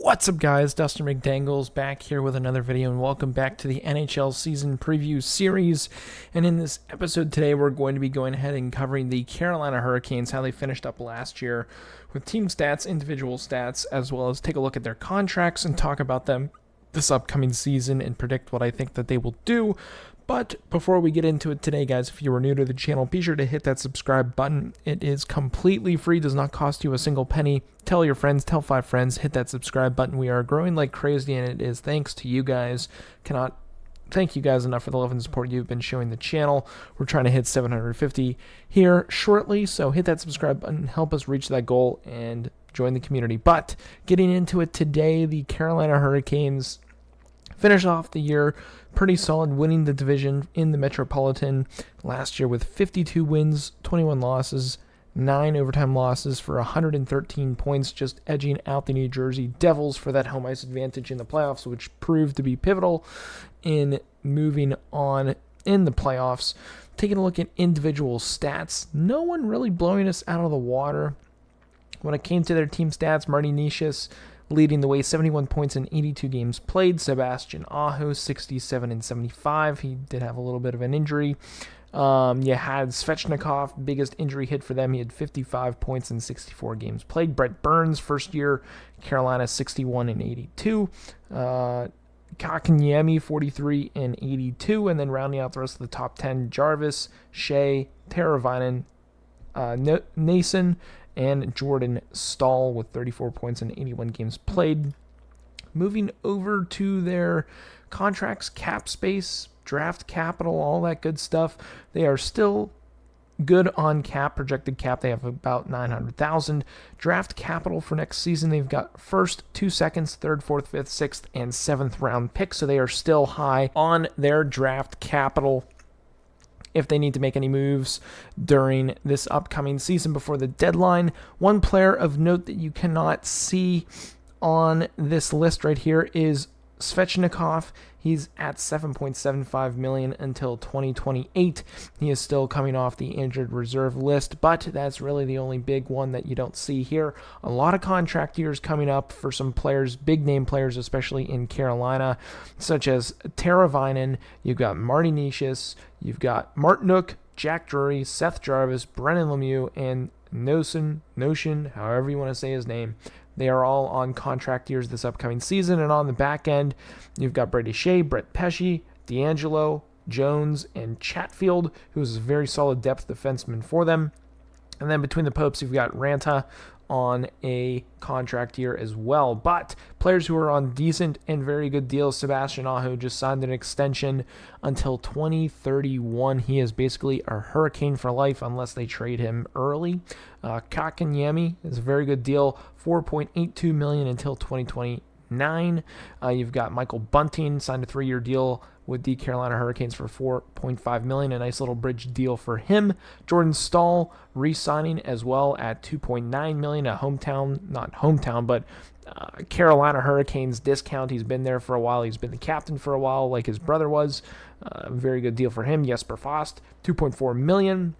What's up, guys? Dustin McDangles back here with another video, and welcome back to the NHL season preview series. And in this episode today, we're going to be going ahead and covering the Carolina Hurricanes, how they finished up last year with team stats, individual stats, as well as take a look at their contracts and talk about them this upcoming season and predict what I think that they will do. But before we get into it today, guys, if you are new to the channel, be sure to hit that subscribe button. It is completely free, does not cost you a single penny. Tell your friends, tell 5 friends, hit that subscribe button. We are growing like crazy, and it is thanks to you guys. Cannot thank you guys enough for the love and support you've been showing the channel. We're trying to hit 750 here shortly, so hit that subscribe button, help us reach that goal, and join the community. But getting into it today, the Carolina Hurricanes finished off the year pretty solid, winning the division in the Metropolitan last year with 52 wins, 21 losses, 9 overtime losses for 113 points, just edging out the New Jersey Devils for that home ice advantage in the playoffs, which proved to be pivotal in moving on in the playoffs. Taking a look at individual stats, no one really blowing us out of the water. When it came to their team stats, Marty Necas leading the way, 71 points in 82 games played. Sebastian Aho, 67 and 75. He did have a little bit of an injury. You had Svechnikov, biggest injury hit for them. He had 55 points in 64 games played. Brent Burns, first year, Carolina, 61 and 82. Kakanyemi, 43 and 82. And then rounding out the rest of the top 10, Jarvis, Shea, Teravainen, Nason, and Jordan Stahl with 34 points in 81 games played. Moving over to their contracts, cap space, draft capital, all that good stuff. They are still good on cap, projected cap. They have about $900,000. Draft capital for next season, they've got first, 2 seconds, third, fourth, fifth, sixth, and 7th round picks. So they are still high on their draft capital if they need to make any moves during this upcoming season before the deadline. One player of note that you cannot see on this list right here is Svechnikov. He's at $7.75 million until 2028. He is still coming off the injured reserve list, but that's really the only big one that you don't see here. A lot of contract years coming up for some players, big name players, especially in Carolina, such as Teravainen. You've got Marty Necas. You've got Martinook, Jack Drury, Seth Jarvis, Brennan Lemieux, and Notion, however you want to say his name. They are all on contract years this upcoming season. And on the back end, you've got Brady Shea, Brett Pesce, D'Angelo, Jones, and Chatfield, who is a very solid depth defenseman for them. And then between the Popes, you've got Ranta on a contract year as well. But players who are on decent and very good deals, Sebastian Aho just signed an extension until 2031. He is basically a Hurricane for life unless they trade him early. Kakanyemi is a very good deal, $4.82 million until 2029. You've got Michael Bunting signed a 3-year deal with the Carolina Hurricanes for $4.5 million, a nice little bridge deal for him. Jordan Stahl re-signing as well at $2.9 million, but Carolina Hurricanes discount. He's been there for a while. He's been the captain for a while, like his brother was. Very good deal for him. Jesper Fast, $2.4 million.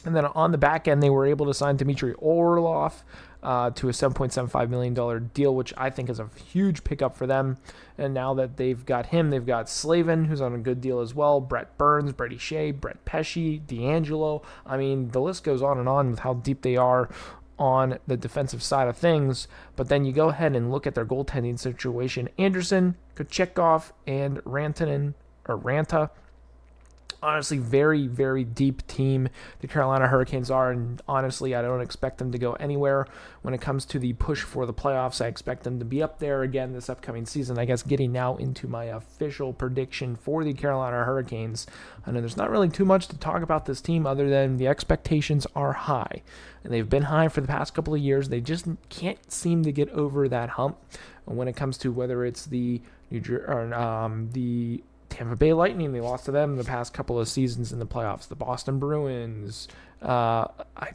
And then on the back end, they were able to sign Dmitry Orlov to a $7.75 million deal, which I think is a huge pickup for them. And now that they've got him, they've got Slavin, who's on a good deal as well, Brett Burns, Brady Shea, Brett Pesce, D'Angelo. I mean, the list goes on and on with how deep they are on the defensive side of things. But then you go ahead and look at their goaltending situation. Anderson, Kochetkov, and Ranta. Honestly, very, very deep team the Carolina Hurricanes are, and honestly, I don't expect them to go anywhere when it comes to the push for the playoffs. I expect them to be up there again this upcoming season. I guess getting now into my official prediction for the Carolina Hurricanes. I know there's not really too much to talk about this team other than the expectations are high, and they've been high for the past couple of years. They just can't seem to get over that hump when it comes to whether it's the Tampa Bay Lightning. They lost to them in the past couple of seasons in the playoffs. The Boston Bruins, I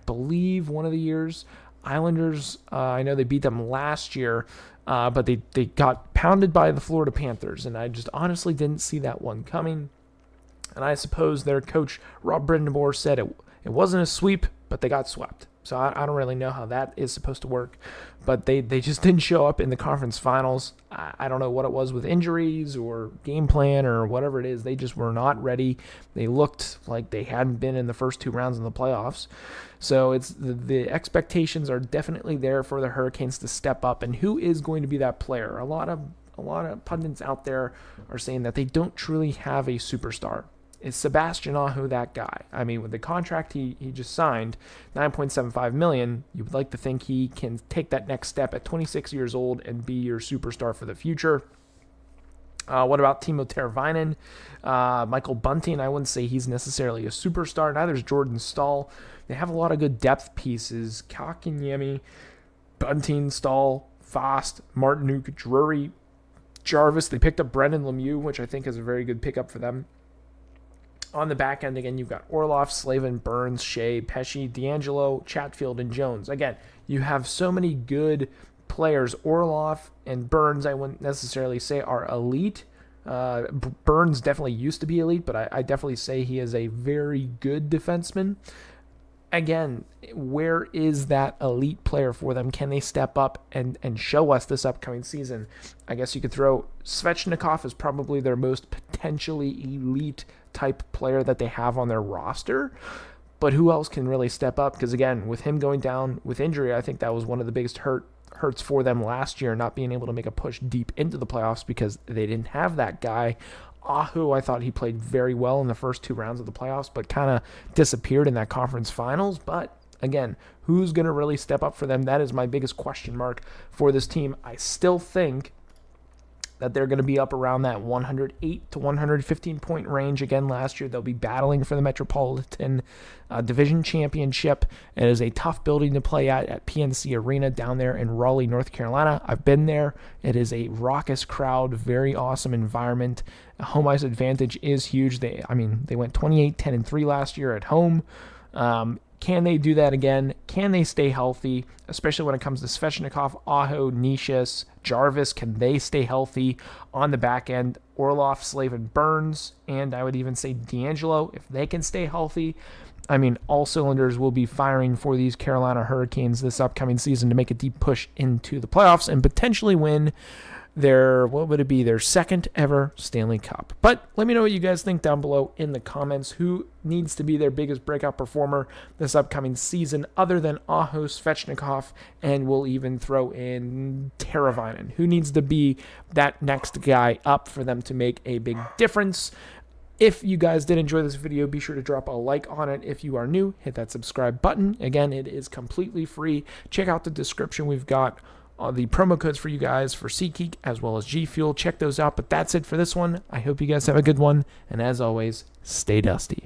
believe one of the years. Islanders, I know they beat them last year, but they got pounded by the Florida Panthers, and I just honestly didn't see that one coming. And I suppose their coach, Rob Brind'Amour, said it wasn't a sweep, but they got swept. So I don't really know how that is supposed to work, but they just didn't show up in the conference finals. I don't know what it was with injuries or game plan or whatever it is. They just were not ready. They looked like they hadn't been in the first 2 rounds in the playoffs. So it's the expectations are definitely there for the Hurricanes to step up. And who is going to be that player? A lot of pundits out there are saying that they don't truly have a superstar. Is Sebastian Aho that guy? I mean, with the contract he just signed, $9.75 million, you would like to think he can take that next step at 26 years old and be your superstar for the future. What about Timo Teravainen? Michael Bunting, I wouldn't say he's necessarily a superstar. Neither is Jordan Staal. They have a lot of good depth pieces. Kakanyemi, Bunting, Staal, Fast, Martinuk, Drury, Jarvis. They picked up Brendan Lemieux, which I think is a very good pickup for them. On the back end, again, you've got Orlov, Slavin, Burns, Shea, Pesce, D'Angelo, Chatfield, and Jones. Again, you have so many good players. Orlov and Burns, I wouldn't necessarily say are elite. Burns definitely used to be elite, but I definitely say he is a very good defenseman. Again, where is that elite player for them? Can they step up and show us this upcoming season? I guess you could throw Svechnikov as probably their most potentially elite type player that they have on their roster. But who else can really step up? Because again, with him going down with injury, I think that was one of the biggest hurts for them last year, not being able to make a push deep into the playoffs because they didn't have that guy. Aho, I thought he played very well in the first 2 rounds of the playoffs, but kind of disappeared in that conference finals. But again, who's going to really step up for them? That is my biggest question mark for this team. I still think that they're going to be up around that 108 to 115 point range. Again, last year they'll be battling for the Metropolitan Division Championship. It is a tough building to play at PNC Arena down there in Raleigh, North Carolina. I've been there. It is a raucous crowd, very awesome environment. Home ice advantage is huge. They went 28, 10, and 3 last year at home. Can they do that again? Can they stay healthy, especially when it comes to Svechnikov, Aho, Nishis, Jarvis? Can they stay healthy on the back end? Orlov, Slavin, Burns, and I would even say D'Angelo, if they can stay healthy. I mean, all cylinders will be firing for these Carolina Hurricanes this upcoming season to make a deep push into the playoffs and potentially win their second ever Stanley Cup. But let me know what you guys think down below in the comments. Who needs to be their biggest breakout performer this upcoming season other than Aho, Svechnikov, and we'll even throw in Teravainen? Who needs to be that next guy up for them to make a big difference? If you guys did enjoy this video, be sure to drop a like on it. If you are new, hit that subscribe button. Again, it is completely free. Check out the description. We've got the promo codes for you guys for SeatGeek as well as GFUEL. Check those out. But that's it for this one. I hope you guys have a good one. And as always, stay dusty.